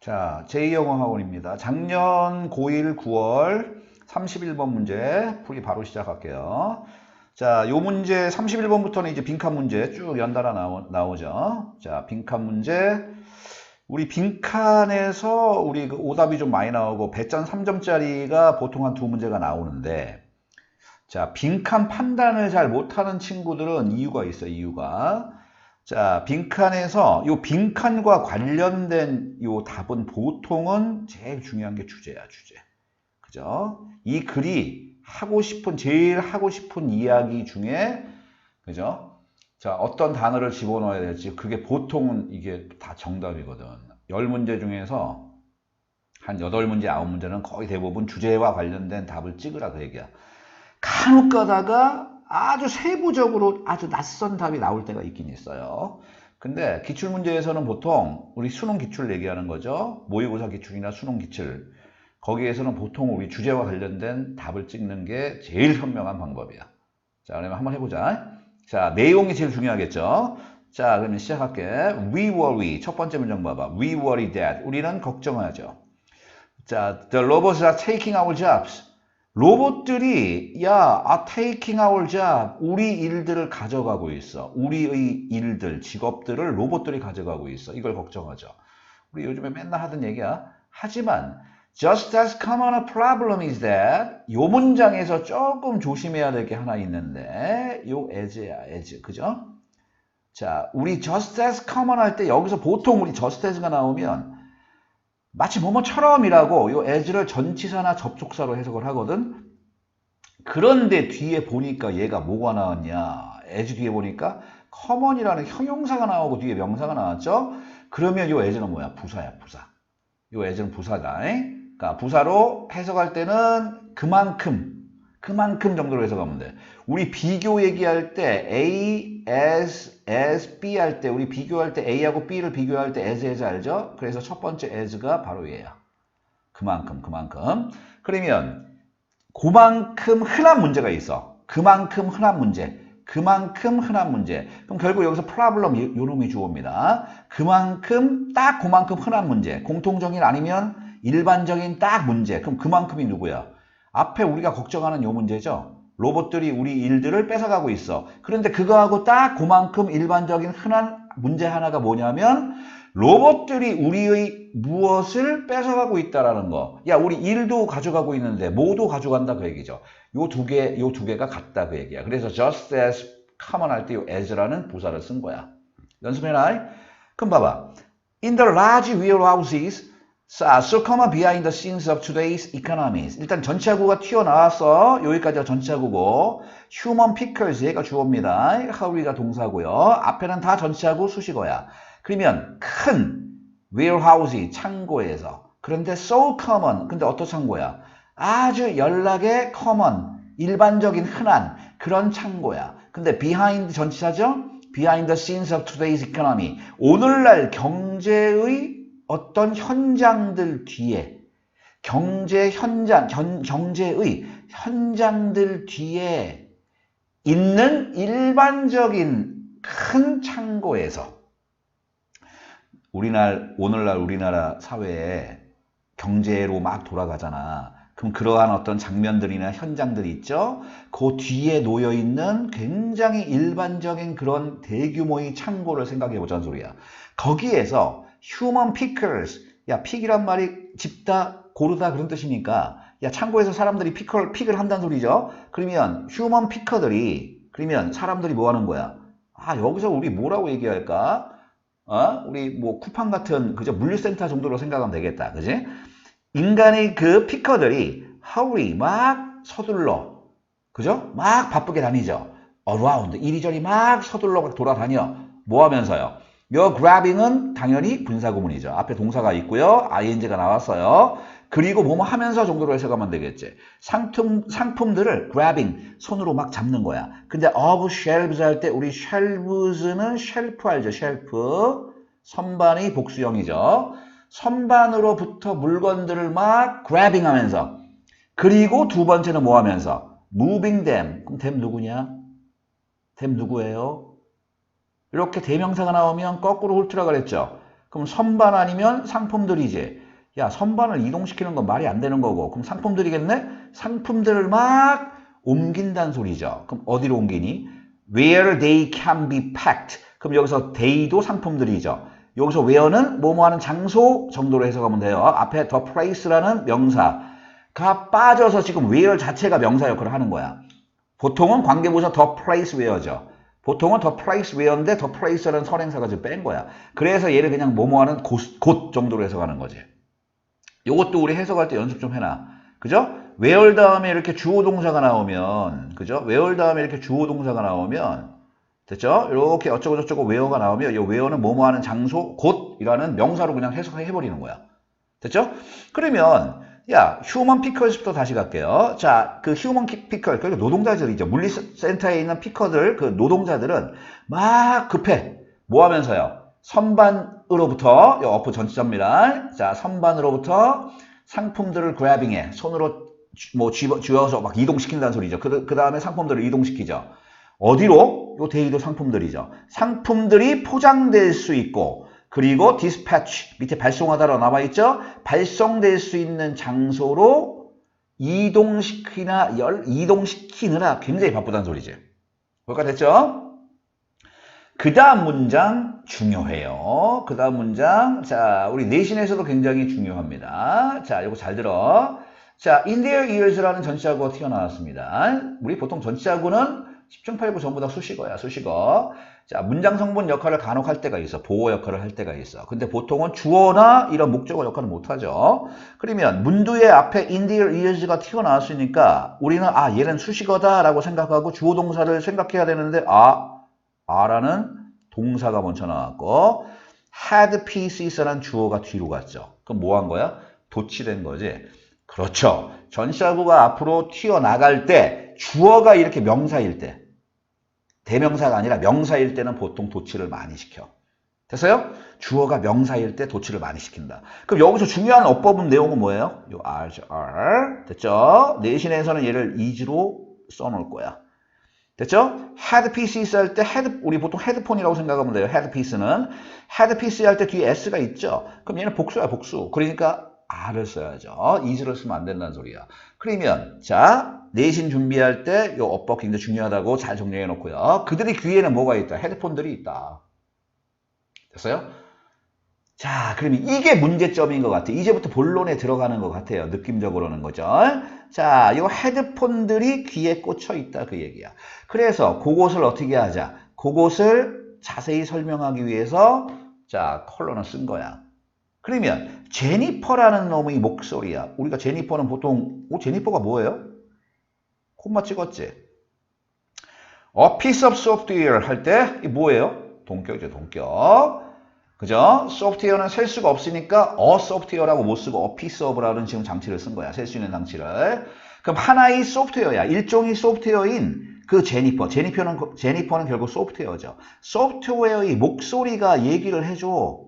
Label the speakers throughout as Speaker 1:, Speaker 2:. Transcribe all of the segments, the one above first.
Speaker 1: 자, 제2영어 학원입니다. 작년 고1 9월 31번 문제 풀이 바로 시작할게요. 자, 요 문제 31번부터는 이제 빈칸 문제 쭉 연달아 나오죠. 자, 빈칸 문제. 우리 빈칸에서 우리 그 오답이 좀 많이 나오고 배점 3점짜리가 보통 한 두 문제가 나오는데, 자, 빈칸 판단을 잘 못하는 친구들은 이유가 있어요. 이유가. 자, 빈칸에서 요 빈칸과 관련된 요 답은 보통은 제일 중요한 게 주제야, 주제. 그죠? 이 글이 제일 하고 싶은 이야기 중에, 그죠? 자, 어떤 단어를 집어넣어야 될지, 그게 보통은 이게 다 정답이거든. 10문제 중에서 한 8문제, 9문제는 거의 대부분 주제와 관련된 답을 찍으라 그 얘기야. 간혹 가다가 아주 세부적으로 아주 낯선 답이 나올 때가 있긴 있어요. 근데 기출문제에서는 보통 우리 수능 기출 얘기하는 거죠. 모의고사 기출이나 수능 기출. 거기에서는 보통 우리 주제와 관련된 답을 찍는 게 제일 현명한 방법이야. 자, 그러면 한번 해보자. 자, 내용이 제일 중요하겠죠. 자, 그러면 시작할게. We worry. 첫 번째 문장 봐봐. We worry that. 우리는 걱정하죠. 자, the robots are taking our jobs. 로봇들이 are taking our job. 우리 일들을 가져가고 있어. 우리의 일들, 직업들을 로봇들이 가져가고 있어. 이걸 걱정하죠. 우리 요즘에 맨날 하던 얘기야. 하지만 just as common a problem is that 요 문장에서 조금 조심해야 될 게 하나 있는데 요 as야, as. 그죠? 자, 우리 just as common 할 때 여기서 보통 우리 just as가 나오면 마치 뭐뭐처럼이라고 요 as를 전치사나 접속사로 해석을 하거든. 그런데 뒤에 보니까 얘가 뭐가 나왔냐? as 뒤에 보니까 common이라는 형용사가 나오고 뒤에 명사가 나왔죠? 그러면 요 as는 뭐야? 부사야, 부사. 요 as는 부사다. 그러니까 부사로 해석할 때는 그만큼 정도로 해석하면 돼. 우리 비교 얘기할 때 A, as, B 할 때 우리 비교할 때 A하고 B를 비교할 때 as 알죠? 그래서 첫 번째 as가 바로 얘야. 그만큼. 그러면 그만큼 흔한 문제가 있어. 그만큼 흔한 문제. 그럼 결국 여기서 problem 요 놈이 주어입니다. 그만큼 흔한 문제. 공통적인 아니면 일반적인 딱 문제. 그럼 그만큼이 누구야? 앞에 우리가 걱정하는 요 문제죠. 로봇들이 우리 일들을 뺏어가고 있어. 그런데 그거하고 딱 그만큼 일반적인 흔한 문제 하나가 뭐냐면 로봇들이 우리의 무엇을 뺏어가고 있다라는 거. 야, 우리 일도 가져가고 있는데 뭐도 가져간다 그 얘기죠. 요 두 개가 같다 그 얘기야. 그래서 just as common 할 때 요 as라는 부사를 쓴 거야. 연습해라. 그럼 봐봐. In the large warehouses so common behind the scenes of today's economies. 일단 전치하구가 튀어나왔어. 여기까지가 전치하구고 human pickers 얘가 주어입니다. hurry가 동사고요. 앞에는 다 전치하구 수식어야. 그러면 큰 warehouse 창고에서 그런데 so common 근데 어떤 창고야? 아주 연락의 common 일반적인 흔한 그런 창고야. 근데 behind 전치사죠? behind the scenes of today's economy 오늘날 경제의 어떤 현장들 뒤에 경제의 현장들 뒤에 있는 일반적인 큰 창고에서 오늘날 우리나라 사회에 경제로 막 돌아가잖아. 그럼 그러한 어떤 장면들이나 현장들이 있죠. 그 뒤에 놓여있는 굉장히 일반적인 그런 대규모의 창고를 생각해보자는 소리야. 거기에서 human pickers, 야, 픽이란 말이 집다, 고르다 그런 뜻이니까 야, 창고에서 사람들이 픽을 한다는 소리죠. 그러면 human picker들이 그러면 사람들이 뭐 하는 거야? 아, 여기서 우리 뭐라고 얘기할까? 우리 뭐 쿠팡 같은 그저 물류센터 정도로 생각하면 되겠다. 그지? 인간의 그 피커들이 hurry 막 서둘러. 그죠? 막 바쁘게 다니죠. around 이리저리 막 서둘러 돌아다녀. 뭐 하면서요? 요 grabbing은 당연히 분사구문이죠. 앞에 동사가 있고요. ing가 나왔어요. 그리고 뭐뭐 하면서 정도로 해석하면 되겠지. 상품들을 grabbing, 손으로 막 잡는 거야. 근데 of shelves 할 때 우리 shelves는 shelf 알죠? shelf. 선반이 복수형이죠. 선반으로부터 물건들을 막 grabbing 하면서 그리고 두 번째는 뭐 하면서? moving them. 그럼 them 누구냐? them 누구예요? 이렇게 대명사가 나오면 거꾸로 훑으라 그랬죠. 그럼 선반 아니면 상품들이지. 야, 선반을 이동시키는 건 말이 안 되는 거고. 그럼 상품들이겠네? 상품들을 막 옮긴다는 소리죠. 그럼 어디로 옮기니? Where they can be packed. 그럼 여기서 they도 상품들이죠. 여기서 where는 뭐뭐 하는 장소 정도로 해석하면 돼요. 앞에 the place라는 명사가 빠져서 지금 where 자체가 명사 역할을 하는 거야. 보통은 관계부사 the place where죠. 보통은 the place where인데 the place라는 선행사가 지금 뺀 거야. 그래서 얘를 그냥 뭐뭐 하는 곳 정도로 해석하는 거지. 요것도 우리 해석할 때 연습 좀 해놔. 그죠? where 다음에 이렇게 주어 동사가 나오면, 그죠? where 다음에 이렇게 주어 동사가 나오면, 됐죠? 이렇게 어쩌고저쩌고 where가 나오면, 이 where는 뭐뭐 하는 장소, 곳이라는 명사로 그냥 해석해버리는 거야. 됐죠? 그러면, 야, 휴먼 피커스부터 다시 갈게요. 자, 그 휴먼 피커, 그러니까 노동자들이죠. 물리센터에 있는 피커들, 그 노동자들은 막 급해. 뭐 하면서요? 선반으로부터, 요 어프 전치사입니다. 자, 선반으로부터 상품들을 그래빙해. 손으로 뭐 쥐어서 막 이동시킨다는 소리죠. 그 다음에 상품들을 이동시키죠. 어디로? 요 데이도 상품들이죠. 상품들이 포장될 수 있고, 그리고 dispatch, 밑에 발송하다로 나와있죠? 발송될 수 있는 장소로 이동시키느라 굉장히 바쁘다는 소리지. 여기까지 됐죠? 그 다음 문장 중요해요. 그 다음 문장. 자, 우리 내신에서도 굉장히 중요합니다. 자, 이거 잘 들어. 자, in their ears라는 전치사구가 튀어나왔습니다. 우리 보통 전치사구는 10중 8구 전부 다 수식어야, 수식어. 자, 문장 성분 역할을 간혹 할 때가 있어. 보호 역할을 할 때가 있어. 근데 보통은 주어나 이런 목적어 역할을 못 하죠. 그러면 문두의 앞에 in their ears가 튀어나왔으니까 우리는 얘는 수식어다라고 생각하고 주어 동사를 생각해야 되는데 라는 동사가 먼저 나왔고 had pieces라는 주어가 뒤로 갔죠. 그럼 뭐 한 거야? 도치된 거지. 그렇죠. 전치사구가 앞으로 튀어나갈 때 주어가 이렇게 명사일 때, 대명사가 아니라 명사일 때는 보통 도치를 많이 시켜. 됐어요? 주어가 명사일 때 도치를 많이 시킨다. 그럼 여기서 중요한 어법은 내용은 뭐예요? 요 are. 됐죠? 내신에서는 얘를 is로 써놓을 거야. 됐죠? had pieces 할 때 우리 보통 헤드폰이라고 생각하면 돼요. had piece는 had piece 할 때 뒤에 s가 있죠. 그럼 얘는 복수야, 복수. 그러니까 R을 써야죠. is를 쓰면 안 된다는 소리야. 그러면 자, 내신 준비할 때 이 어법 굉장히 중요하다고 잘 정리해 놓고요. 그들이 귀에는 뭐가 있다? 헤드폰들이 있다. 됐어요? 자, 그러면 이게 문제점인 것 같아. 이제부터 본론에 들어가는 것 같아요. 느낌적으로는 거죠. 자, 이 헤드폰들이 귀에 꽂혀 있다 그 얘기야. 그래서 그것을 어떻게 하자? 그것을 자세히 설명하기 위해서 자, 컬러는 쓴 거야. 그러면 제니퍼라는 놈의 목소리야. 우리가 제니퍼는 보통 제니퍼가 뭐예요? 콤마 찍었지? A piece of software 할 때 이 뭐예요? 동격이죠, 동격. 그죠? 소프트웨어는 셀 수가 없으니까 software라고 못 쓰고 a piece of라는 지금 장치를 쓴 거야. 셀 수 있는 장치를. 그럼 하나의 소프트웨어야. 일종의 소프트웨어인 그 제니퍼는 결국 소프트웨어죠. 소프트웨어의 목소리가 얘기를 해줘.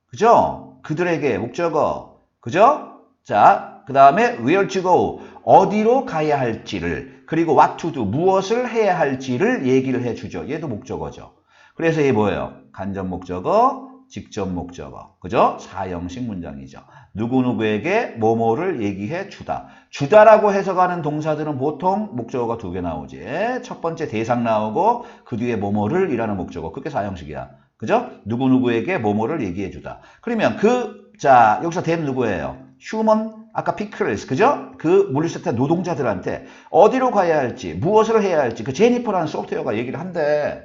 Speaker 1: 그죠? 그들에게 목적어. 그죠? 자, 그 다음에 where to go. 어디로 가야 할지를. 그리고 what to do. 무엇을 해야 할지를 얘기를 해주죠. 얘도 목적어죠. 그래서 얘 뭐예요? 간접 목적어, 직접 목적어. 그죠? 사형식 문장이죠. 누구누구에게 뭐뭐를 얘기해 주다. 주다라고 해석하는 동사들은 보통 목적어가 2개 나오지. 첫 번째 대상 나오고 그 뒤에 뭐뭐를 이라는 목적어. 그게 사형식이야. 그죠? 누구누구에게 뭐뭐를 얘기해 주다. 그러면 자, 여기서 된 누구예요? 휴먼, 아까 피클스, 그죠? 그 물리센터 노동자들한테 어디로 가야 할지, 무엇을 해야 할지, 그 제니퍼라는 소프트웨어가 얘기를 한대.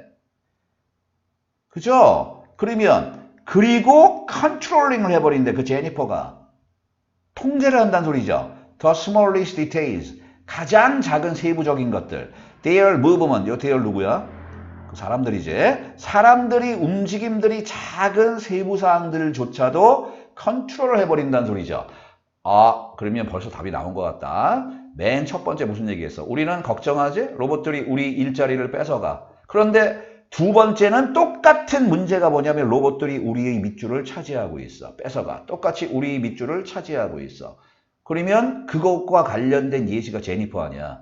Speaker 1: 그죠? 그리고 컨트롤링을 해버린대, 그 제니퍼가. 통제를 한다는 소리죠. The smallest details. 가장 작은 세부적인 것들. Their movement. 요 their 누구야? 그 사람들이지. 사람들이 움직임들이 작은 세부사항들조차도 컨트롤을 해버린다는 소리죠. 그러면 벌써 답이 나온 것 같다. 맨 첫 번째 무슨 얘기했어? 우리는 걱정하지? 로봇들이 우리 일자리를 뺏어가. 그런데 두 번째는 똑같은 문제가 뭐냐면 로봇들이 우리의 밑줄을 차지하고 있어. 뺏어가. 똑같이 우리의 밑줄을 차지하고 있어. 그러면 그것과 관련된 예시가 제니퍼 아니야.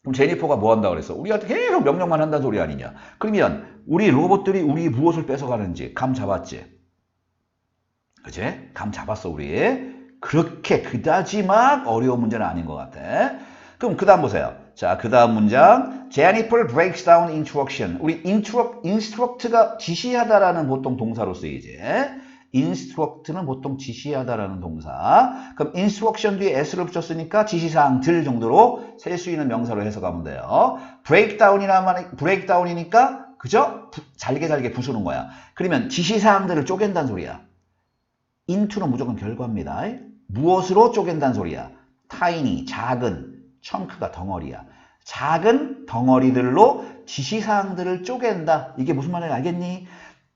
Speaker 1: 그럼 제니퍼가 뭐 한다고 그랬어? 우리한테 계속 명령만 한다는 소리 아니냐? 그러면 우리 로봇들이 우리 무엇을 뺏어가는지 감 잡았지? 그지? 감 잡았어 우리. 그렇게 그다지 막 어려운 문제는 아닌 것 같아. 그럼 그 다음 보세요. 자, 그 다음 문장. Jennifer breaks down instruction. 우리 instruct가 지시하다라는 보통 동사로 쓰이지. instruct는 보통 지시하다라는 동사. 그럼 instruction 뒤에 s를 붙였으니까 지시사항들 정도로 셀 수 있는 명사로 해석하면 돼요. breakdown이니까 그죠? 잘게 부수는 거야. 그러면 지시사항들을 쪼갠다는 소리야. into는 무조건 결과입니다. 무엇으로 쪼갠다는 소리야? tiny, 작은, chun크가 덩어리야. 작은 덩어리들로 지시사항들을 쪼갠다. 이게 무슨 말인지 알겠니?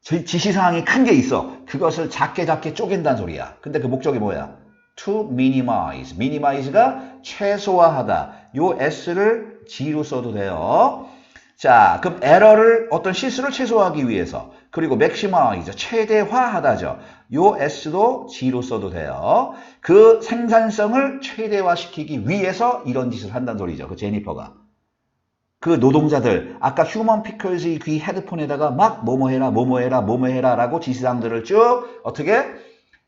Speaker 1: 지시사항이 큰 게 있어. 그것을 작게 쪼갠다는 소리야. 근데 그 목적이 뭐야? to minimize. minimize가 최소화하다. 요 s를 g로 써도 돼요. 자, 그럼 에러를 어떤 실수를 최소화하기 위해서 그리고 maximize 최대화하다죠. 요 s도 g로 써도 돼요. 그 생산성을 최대화시키기 위해서 이런 짓을 한다는 소리죠. 그 제니퍼가. 그 노동자들 아까 휴먼 피커즈의 귀 헤드폰에다가 막 뭐뭐해라 라고 지시사항들을 쭉 어떻게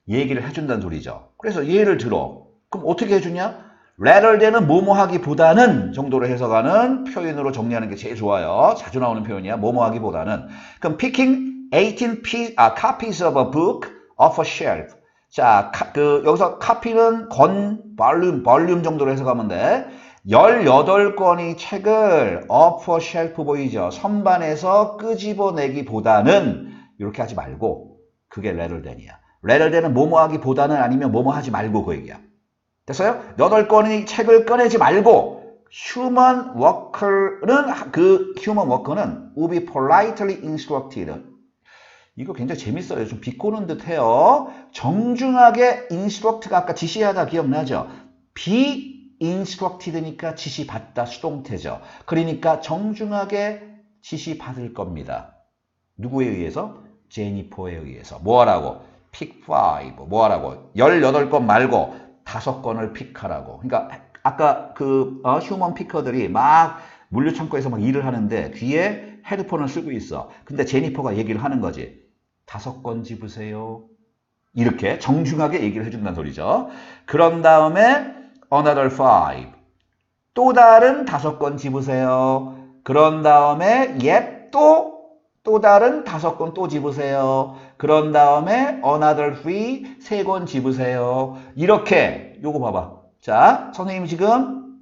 Speaker 1: 얘기를 해준다는 소리죠. 그래서 예를 들어 그럼 어떻게 해주냐? rather than은 뭐뭐하기보다는 정도로 해석하는 표현으로 정리하는 게 제일 좋아요. 자주 나오는 표현이야. 뭐뭐하기보다는. 그럼 picking 18 copies of a book off a shelf. 자, 여기서 copy는 볼륨 정도로 해석하면 돼. 18권의 책을 off a shelf 보이죠? 선반에서 끄집어내기보다는 이렇게 하지 말고 그게 rather than이야. rather than은 뭐뭐하기보다는 아니면 뭐뭐하지 말고 그 얘기야. 됐어요? 8권의 책을 꺼내지 말고 human worker는 will be politely instructed. 이거 굉장히 재밌어요. 좀 비꼬는 듯 해요. 정중하게 instruct가 아까 지시하다 기억나죠? be instructed니까 지시받다 수동태죠. 그러니까 정중하게 지시받을 겁니다. 누구에 의해서? 제니퍼에 의해서. 뭐하라고? pick 5. 뭐하라고? 18권 말고 5권을 픽하라고. 그러니까 아까 휴먼 피커들이 막 물류창고에서 막 일을 하는데 귀에 헤드폰을 쓰고 있어. 근데 제니퍼가 얘기를 하는 거지. 5권 집으세요. 이렇게 정중하게 얘기를 해준다는 소리죠. 그런 다음에 another 5. 또 다른 5권 집으세요. 그런 다음에 yet 또 다른 5권 또 집으세요. 그런 다음에 another 3권 집으세요. 이렇게 요거 봐봐. 자, 선생님 지금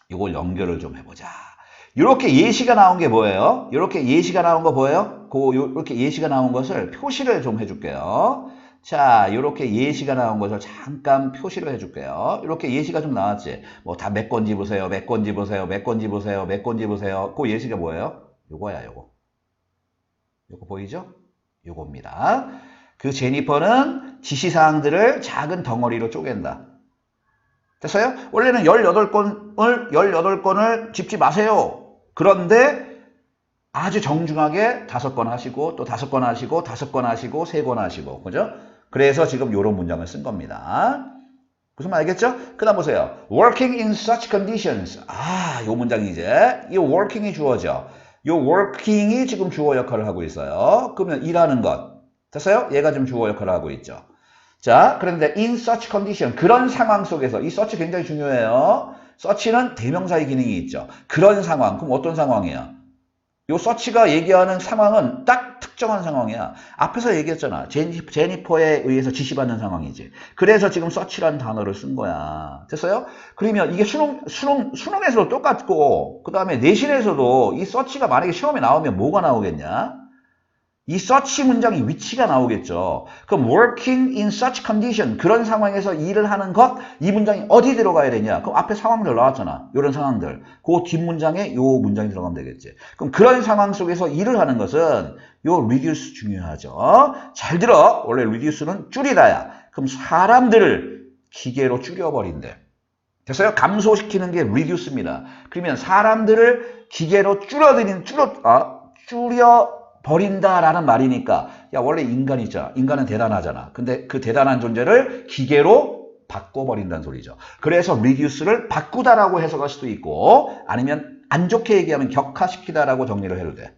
Speaker 1: 요걸 연결을 좀 해보자. 이렇게 예시가 나온 게 뭐예요? 이렇게 예시가 나온 거 보여요? 이렇게 예시가 나온 것을 표시를 좀 해줄게요. 자, 이렇게 예시가 나온 것을 잠깐 표시를 해줄게요. 이렇게 예시가 좀 나왔지? 뭐 다 몇 권 집으세요, 몇 권 집으세요, 몇 권 집으세요, 몇 권 집으세요. 그 예시가 뭐예요? 요거야, 요거. 요거 보이죠? 요겁니다. 그 제니퍼는 지시사항들을 작은 덩어리로 쪼갠다. 됐어요? 원래는 18권을 집지 마세요. 그런데 아주 정중하게 5권 하시고 또 5권 하시고 5권 하시고 3권 하시고 그죠? 그래서 지금 요런 문장을 쓴 겁니다. 무슨 말 알겠죠? 그 다음 보세요. working in such conditions. 요 문장이 이제 이 working이 주어져. 요 working이 지금 주어 역할을 하고 있어요. 그러면 일하는 것. 됐어요? 얘가 지금 주어 역할을 하고 있죠. 자, 그런데 in such condition. 그런 상황 속에서. 이 such 굉장히 중요해요. such는 대명사의 기능이 있죠. 그런 상황. 그럼 어떤 상황이야? 요 such가 얘기하는 상황은 딱 특정한 상황이야. 앞에서 얘기했잖아. 제니퍼에 의해서 지시받는 상황이지. 그래서 지금 such라는 단어를 쓴 거야. 됐어요? 그러면 이게 수능에서도 똑같고, 그 다음에 내신에서도 이 such가 만약에 시험에 나오면 뭐가 나오겠냐? 이 such 문장이 위치가 나오겠죠. 그럼 working in such condition, 그런 상황에서 일을 하는 것, 이 문장이 어디 들어가야 되냐? 그럼 앞에 상황들 나왔잖아. 이런 상황들. 그 뒷문장에 요 문장이 들어가면 되겠지. 그럼 그런 상황 속에서 일을 하는 것은 요 reduce 중요하죠. 잘 들어. 원래 reduce는 줄이다야. 그럼 사람들을 기계로 줄여버린대. 됐어요? 감소시키는 게 reduce입니다. 그러면 사람들을 기계로 버린다라는 말이니까 야 원래 인간이 있잖아. 인간은 대단하잖아. 근데 그 대단한 존재를 기계로 바꿔버린다는 소리죠. 그래서 reduce를 바꾸다라고 해석할 수도 있고 아니면 안 좋게 얘기하면 격화시키다라고 정리를 해도 돼.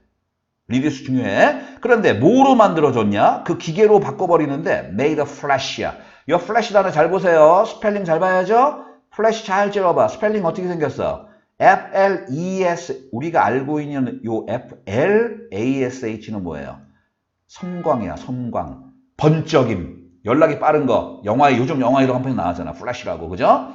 Speaker 1: reduce 중요해. 그런데 뭐로 만들어졌냐? 그 기계로 바꿔버리는데 made of flash야. 이 flash 단어 잘 보세요. 스펠링 잘 봐야죠. flash 잘 찍어봐. 스펠링 어떻게 생겼어? F-L-E-S. 우리가 알고 있는 요 F-L-A-S-H는 뭐예요? 섬광이야, 섬광. 번쩍임. 연락이 빠른 거. 요즘 영화에도 한 편 나왔잖아. flash라고. 그죠?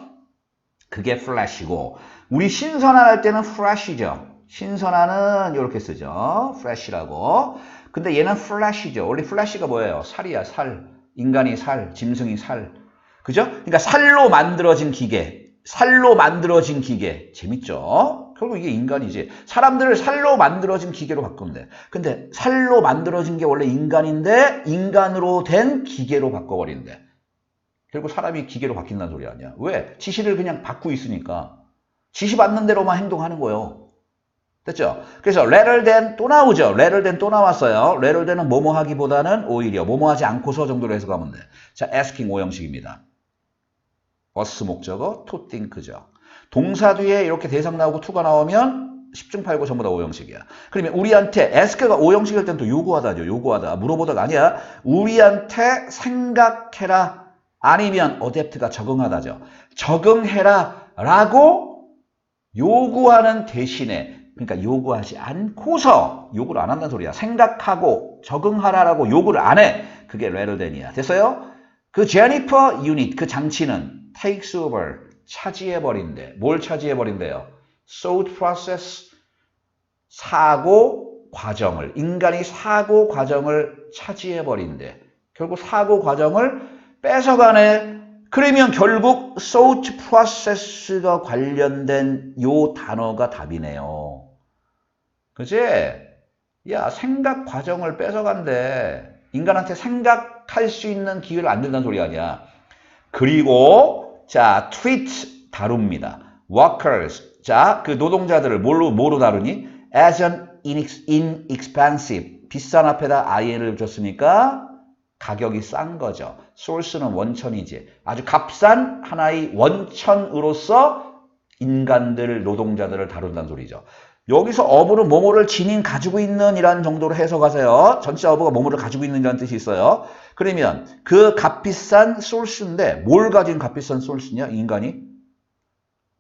Speaker 1: 그게 flash고. 우리 신선한 할 때는 fresh이죠. 신선한은 이렇게 쓰죠. fresh라고. 근데 얘는 flash이죠. 원래 flash가 뭐예요? 살이야, 살. 인간이 살, 짐승이 살. 그죠? 그러니까 살로 만들어진 기계. 살로 만들어진 기계. 재밌죠? 결국 이게 인간이지. 사람들을 살로 만들어진 기계로 바꾼대. 근데 살로 만들어진 게 원래 인간인데 인간으로 된 기계로 바꿔버린대. 결국 사람이 기계로 바뀐다는 소리 아니야. 왜? 지시를 그냥 받고 있으니까. 지시 받는 대로만 행동하는 거예요. 됐죠? 그래서 rather than 또 나오죠. rather than 또 나왔어요. rather than은 뭐뭐 하기보다는 오히려 뭐뭐 하지 않고서 정도로 해석하면 돼. 자, asking 오형식입니다. us 목적어, to think죠. 동사 뒤에 이렇게 대상 나오고 to가 나오면 10중 8구 전부 다 오형식이야. 그러면 우리한테 ask가 오형식일 땐 또 요구하다죠. 요구하다. 물어보다가 아니야. 우리한테 생각해라. 아니면 adapt가 적응하다죠. 적응해라 라고 요구하는 대신에 그러니까 요구하지 않고서 요구를 안 한다는 소리야. 생각하고 적응하라라고 요구를 안 해. 그게 rather than이야. 됐어요? 그 제니퍼 유닛 그 장치는 takes over 차지해버린대. 뭘 차지해버린대요? thought process 사고 과정을 인간이 사고 과정을 차지해버린대. 결국 사고 과정을 뺏어가네. 그러면 결국 thought process가 관련된 요 단어가 답이네요. 그치? 야, 생각 과정을 뺏어간대. 인간한테 생각할 수 있는 기회를 안 준다는 소리 아니야. 그리고 자, treat 다룹니다. workers. 자, 그 노동자들을 뭐로 다루니? as an inexpensive. 비싼 앞에다 in을 줬으니까 가격이 싼 거죠. source는 원천이지. 아주 값싼 하나의 원천으로서 인간들, 노동자들을 다룬다는 소리죠. 여기서 어부는 뭐뭐를 지닌 가지고 있는 이라는 정도로 해석하세요. 전체 어부가 뭐뭐를 가지고 있는 이라는 뜻이 있어요. 그러면 그 값비싼 source인데 뭘 가진 값비싼 source냐? 인간이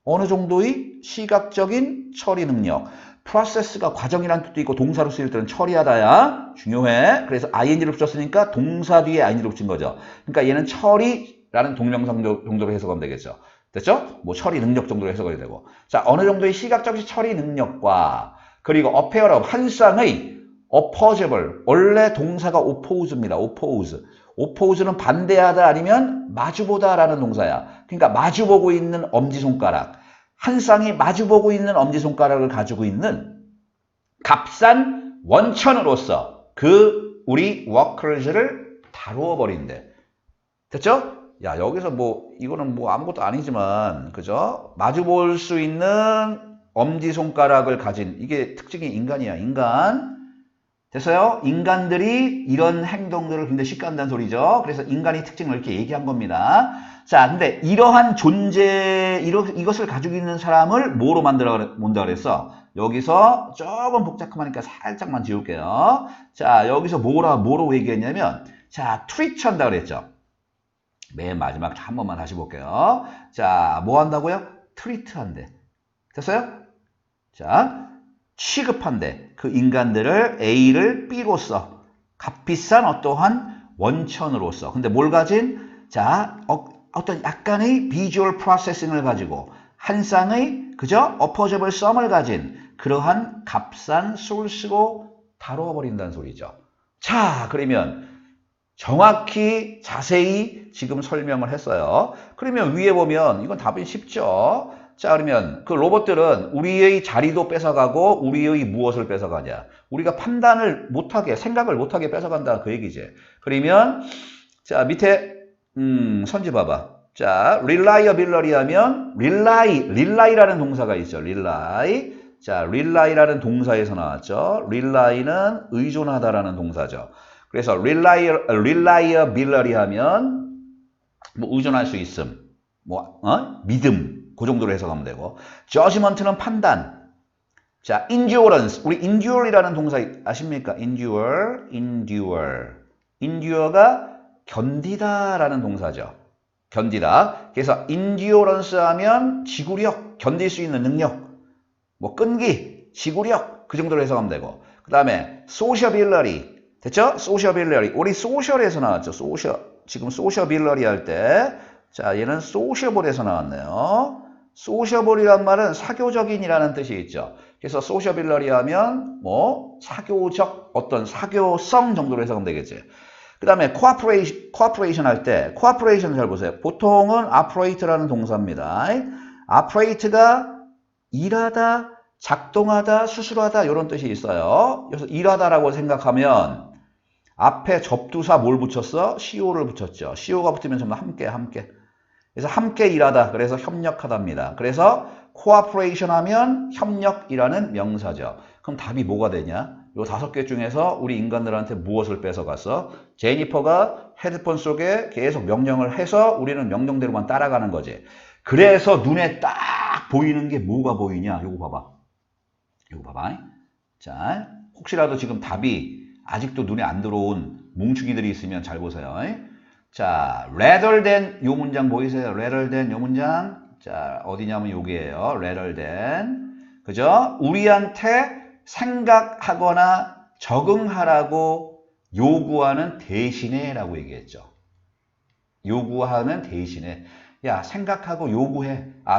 Speaker 1: 어느 정도의 시각적인 처리 능력. 프로세스가 과정이라는 뜻도 있고 동사로 쓰일 때는 처리하다야. 중요해. 그래서 ing를 붙였으니까 동사 뒤에 ing를 붙인 거죠. 그러니까 얘는 처리라는 동명상 정도로 해석하면 되겠죠. 됐죠? 뭐 처리 능력 정도로 해석이 되고. 자, 어느 정도의 시각적 처리 능력과 그리고 a pair of 한 쌍의 opposable 원래 동사가 oppose입니다. oppose는 반대하다 아니면 마주보다라는 동사야. 그러니까 마주보고 있는 엄지손가락. 한 쌍이 마주보고 있는 엄지손가락을 가지고 있는 값싼 원천으로서 그 우리 워커즈를 다루어 버린대. 됐죠? 야, 여기서 뭐 이거는 뭐 아무것도 아니지만 그죠? 마주볼 수 있는 엄지손가락을 가진 이게 특징이 인간이야. 인간. 됐어요? 인간들이 이런 행동들을 굉장히 쉽게 한다는 소리죠. 그래서 인간의 특징을 이렇게 얘기한 겁니다. 자, 근데 이러한 존재, 이것을 가지고 있는 사람을 뭐로 본다 그랬어? 여기서 조금 복잡하니까 살짝만 지울게요. 자, 여기서 뭐로 얘기했냐면, 자, treat 한다 그랬죠. 맨 마지막 한 번만 다시 볼게요. 자, 뭐 한다고요? treat 한대. 됐어요? 자, 취급한대. 그 인간들을 A를 B로서 값비싼 어떠한 원천으로서. 근데 뭘 가진? 자, 어떤 약간의 비주얼 프로세싱을 가지고 한 쌍의 그죠? opposable sum을 가진 그러한 값싼 source로 다루어 버린다는 소리죠. 자, 그러면 정확히 자세히 지금 설명을 했어요. 그러면 위에 보면 이건 답이 쉽죠. 자, 그러면 그 로봇들은 우리의 자리도 뺏어가고 우리의 무엇을 뺏어가냐? 우리가 판단을 못하게, 생각을 못하게 뺏어간다 그 얘기지. 그러면 자, 밑에 선지 봐봐. 자, reliability 하면 rely라는 동사가 있죠. rely. 자, rely라는 동사에서 나왔죠. rely는 의존하다라는 동사죠. 그래서 reliability 하면 뭐 의존할 수 있음, 뭐 믿음 그 정도로 해석하면 되고 judgment는 판단. 자, endurance. 우리 endure이라는 동사 아십니까? endure가 견디다라는 동사죠. 견디다. 그래서 endurance 하면 지구력, 견딜 수 있는 능력, 뭐 끈기, 지구력 그 정도로 해석하면 되고. 그 다음에 sociability. 됐죠? sociability. 우리 social에서 나왔죠. 지금 sociability 할 때, 자, 얘는 sociable에서 나왔네요. sociable이란 말은 사교적인이라는 뜻이 있죠. 그래서 sociability 하면 뭐 사교적 어떤 사교성 정도로 해석하면 되겠지. 그 다음에 cooperation 할 때 cooperation 잘 보세요. 보통은 operate라는 동사입니다. operate가 일하다, 작동하다, 수술하다 이런 뜻이 있어요. 그래서 일하다라고 생각하면 앞에 접두사 뭘 붙였어? co를 붙였죠. co가 붙으면 전부 함께. 그래서 함께 일하다. 그래서 협력하답니다. 그래서 cooperation 하면 협력이라는 명사죠. 그럼 답이 뭐가 되냐? 요 5개 중에서 우리 인간들한테 무엇을 뺏어갔어? 제니퍼가 헤드폰 속에 계속 명령을 해서 우리는 명령대로만 따라가는 거지. 그래서 눈에 딱 보이는 게 뭐가 보이냐? 요거 봐봐. 자, 혹시라도 지금 답이 아직도 눈에 안 들어온 뭉충이들이 있으면 잘 보세요. 자, rather than 요 문장 보이세요? rather than 요 문장. 자, 어디냐면 여기에요. rather than. 그죠? 우리한테 생각하거나 적응하라고 요구하는 대신에 라고 얘기했죠. 요구하는 대신에. 야, 생각하고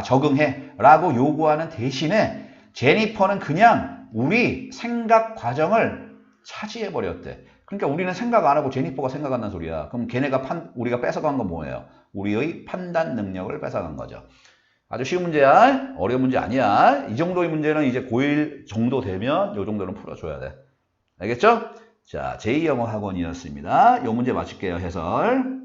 Speaker 1: 적응해 라고 요구하는 대신에 제니퍼는 그냥 우리 생각 과정을 차지해버렸대. 그러니까 우리는 생각 안 하고 제니퍼가 생각한다는 소리야. 그럼 우리가 뺏어간 건 뭐예요? 우리의 판단 능력을 뺏어간 거죠. 아주 쉬운 문제야. 어려운 문제 아니야. 이 정도의 문제는 이제 고1 정도 되면 이 정도는 풀어줘야 돼. 알겠죠? 자, 제2영어 학원이었습니다. 이 문제 마칠게요. 해설.